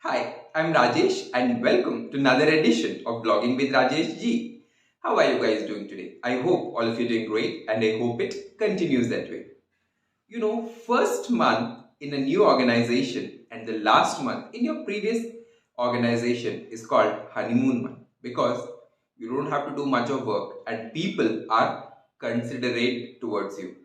Hi, I'm Rajesh and welcome to another edition of Blogging with Rajesh G. How are you guys doing today? I hope all of you are doing great and I hope it continues that way. First month in a new organization and the last month in your previous organization is called honeymoon month because you don't have to do much of work and people are considerate towards you.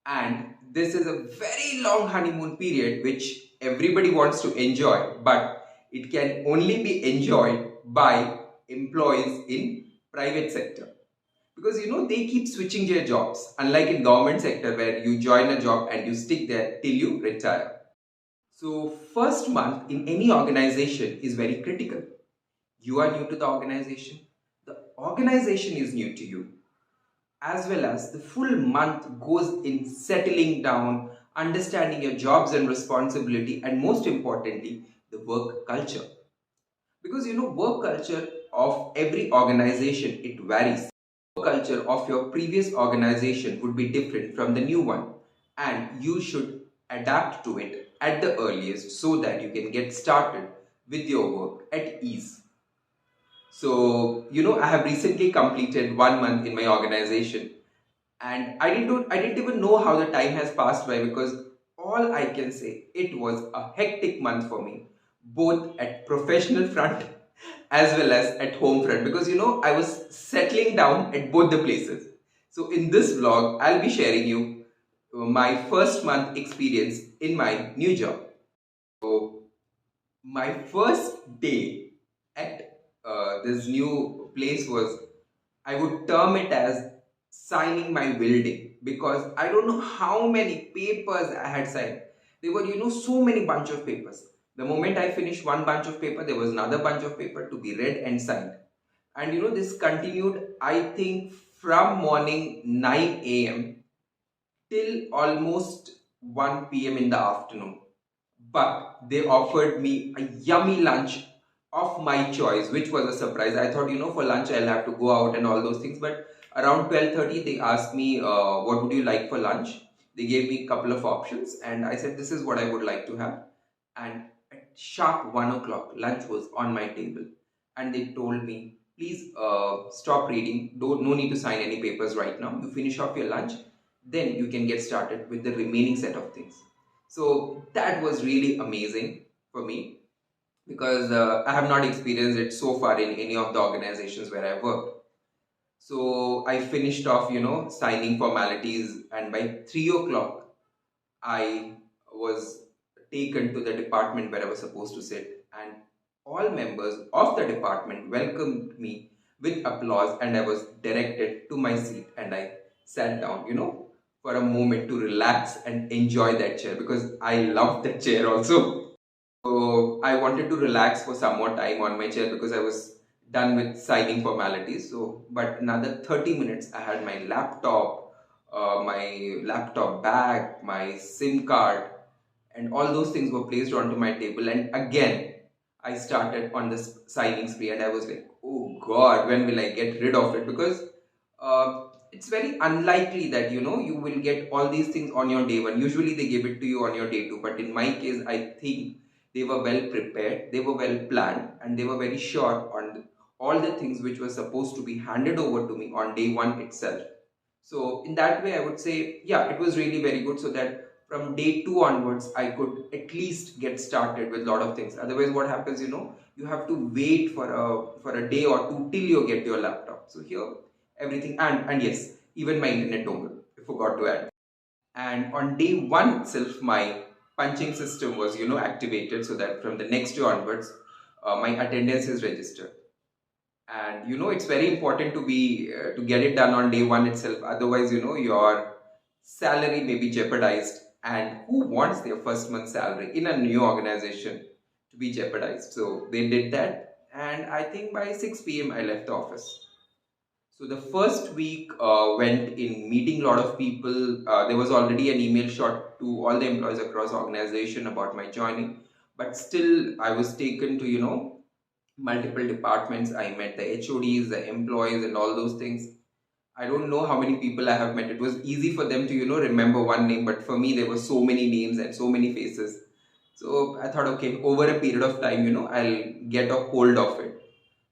And this is a very long honeymoon period which everybody wants to enjoy, but it can only be enjoyed by employees in private sector because they keep switching their jobs, unlike in government sector where you join a job and you stick there till you retire. So first month in any organization is very critical. You are new to the organization, the organization is new to you, as well as the full month goes in settling down, understanding your jobs and responsibility, and most importantly, the work culture. Because work culture of every organization it varies. Work culture of your previous organization would be different from the new one, and you should adapt to it at the earliest so that you can get started with your work at ease. So, I have recently completed 1 month in my organization and I didn't even know how the time has passed by because all I can say it was a hectic month for me, both at professional front as well as at home front because I was settling down at both the places. So in this vlog I'll be sharing you my first month experience in my new job. So my first day at this new place was, I would term it as signing my will day because I don't know how many papers I had signed. There were, so many bunch of papers. The moment I finished one bunch of paper, there was another bunch of paper to be read and signed. And this continued, I think, from morning 9 a.m. till almost 1 p.m. in the afternoon. But they offered me a yummy lunch of my choice, which was a surprise. I thought, for lunch I'll have to go out and all those things. But around 12:30, they asked me, what would you like for lunch? They gave me a couple of options, and I said, this is what I would like to have. And at sharp 1 o'clock, lunch was on my table, and they told me, please stop reading. Don't no need to sign any papers right now. You finish off your lunch, then you can get started with the remaining set of things. So that was really amazing for me because I have not experienced it so far in any of the organizations where I worked. So I finished off, signing formalities, and by 3 o'clock, I was taken to the department where I was supposed to sit, and all members of the department welcomed me with applause, and I was directed to my seat, and I sat down, for a moment to relax and enjoy that chair because I loved that chair also. So I wanted to relax for some more time on my chair because I was done with signing formalities. So, but another 30 minutes, I had my laptop bag, my SIM card, and all those things were placed onto my table. And again, I started on this signing spree, and I was like, oh God, when will I get rid of it? Because it's very unlikely that you will get all these things on your day one. Usually they give it to you on your day two, but in my case, I think they were well prepared, they were well planned, and they were very sure on all the things which were supposed to be handed over to me on day one itself. So in that way, I would say, yeah, it was really very good. So that from day two onwards, I could at least get started with a lot of things. Otherwise, what happens, you have to wait for a day or two till you get your laptop. So here, everything, and yes, even my internet dongle, I forgot to add. And on day one itself, my punching system was, activated so that from the next day onwards, my attendance is registered. And it's very important to be to get it done on day one itself. Otherwise, your salary may be jeopardized. And who wants their first month salary in a new organization to be jeopardized? So they did that, and I think by 6 p.m. I left the office. So the first week went in meeting a lot of people. There was already an email shot to all the employees across organization about my joining, but still I was taken to multiple departments. I met the HODs, the employees, and all those things. I don't know how many people I have met. It was easy for them to remember one name, but for me there were so many names and so many faces. So I thought, okay, over a period of time, I'll get a hold of it.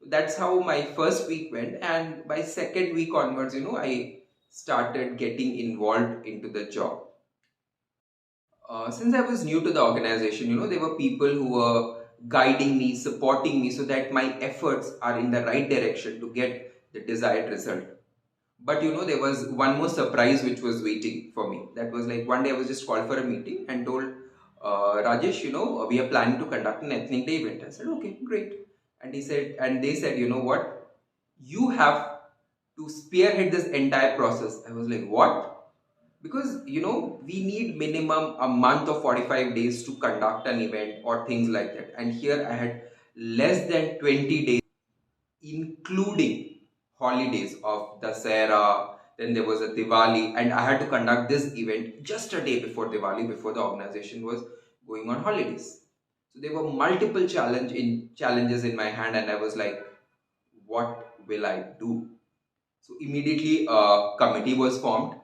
That's how my first week went, and by second week onwards, I started getting involved into the job. Since I was new to the organization, there were people who were guiding me, supporting me, so that my efforts are in the right direction to get the desired result. But there was one more surprise which was waiting for me. That was like one day I was just called for a meeting and told, Rajesh, we are planning to conduct an ethnic day event. I said, okay, great. And they said, you know what? You have to spearhead this entire process. I was like, what? Because we need minimum a month or 45 days to conduct an event or things like that. And here I had less than 20 days, including holidays of Dasera, then there was a Diwali, and I had to conduct this event just a day before Diwali, before the organization was going on holidays. So there were multiple challenges in my hand, and I was like, what will I do? So immediately a committee was formed.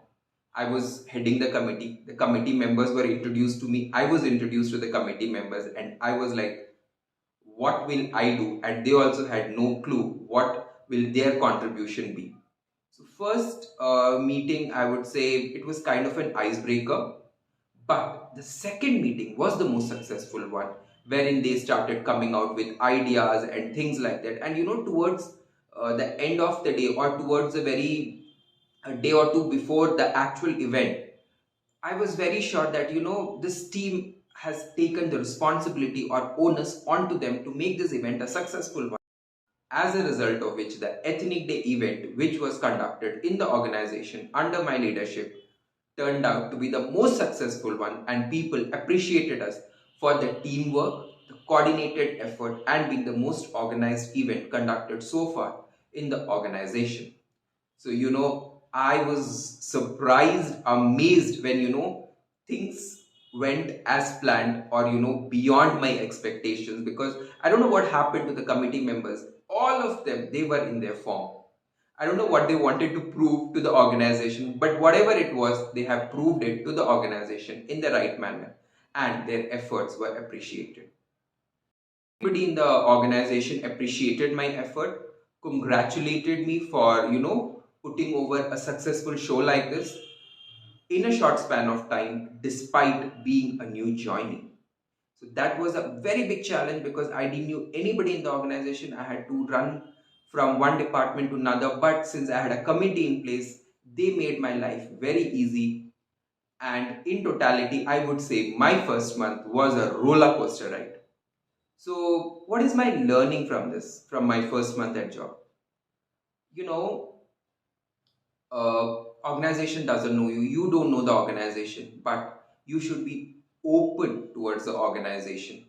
I was heading the committee. The committee members were introduced to me. I was introduced to the committee members, and I was like, what will I do? And they also had no clue what will their contribution be. So first meeting, I would say it was kind of an icebreaker, but the second meeting was the most successful one, wherein they started coming out with ideas and things like that. And towards the end of the day, or towards the very a day or two before the actual event, I was very sure that this team has taken the responsibility or onus onto them to make this event a successful one. As a result of which, the Ethnic Day event, which was conducted in the organization under my leadership, turned out to be the most successful one, and people appreciated us for the teamwork, the coordinated effort, and being the most organized event conducted so far in the organization. So, I was surprised, amazed when, things went as planned, or, beyond my expectations, because I don't know what happened to the committee members. All of them, they were in their form. I don't know what they wanted to prove to the organization, but whatever it was, they have proved it to the organization in the right manner, and their efforts were appreciated. Everybody in the organization appreciated my effort, congratulated me for, putting over a successful show like this in a short span of time, despite being a new joinee. So that was a very big challenge, because I didn't know anybody in the organization. I had to run from one department to another, but since I had a committee in place, they made my life very easy. And in totality, I would say my first month was a roller coaster ride. So, what is my learning from this, from my first month at job? You know, organization doesn't know you. You don't know the organization, but you should be open towards the organization.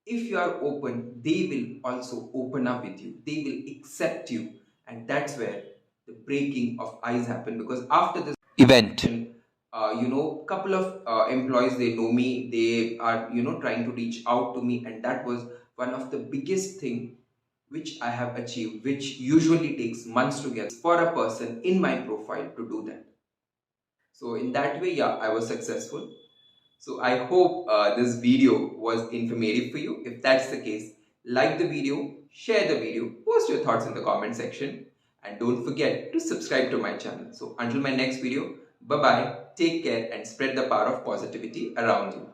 If you are open, they will also open up with you. They will accept you, and that's where the breaking of ice happen. Because after this event, couple of employees, they know me, they are trying to reach out to me, and that was one of the biggest thing which I have achieved, which usually takes months to get for a person in my profile to do that. So in that way, yeah, I was successful. So I hope this video was informative for you. If that's the case, like the video, share the video, post your thoughts in the comment section, and don't forget to subscribe to my channel. So until my next video, bye bye, take care, and spread the power of positivity around you.